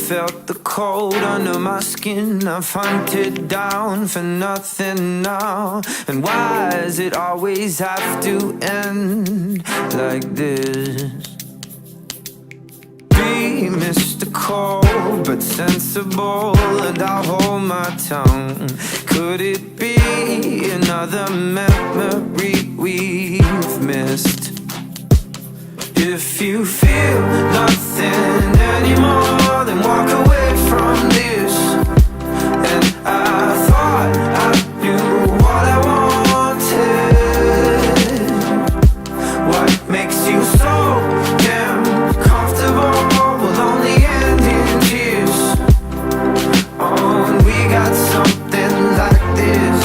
felt the cold under my skin. I've hunted down for nothing now. And why does it always have to end like this? Be mystical but sensible, and I'll hold my tongue. Could it be another memory we've missed? If you feel nothing anymore, then walk away from this. And I thought I knew what I wanted. What makes you so damn comfortable will only end in tears. Oh, and we got something like this.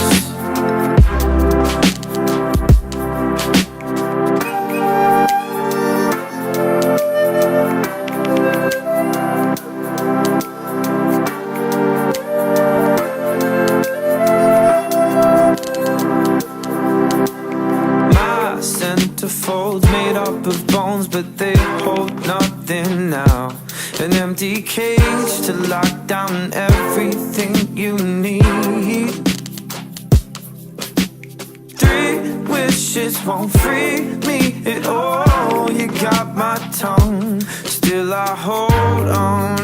Folds made up of bones, but they hold nothing now. An empty cage to lock down everything you need. 3 wishes won't free me at all. You got my tongue, still I hold on.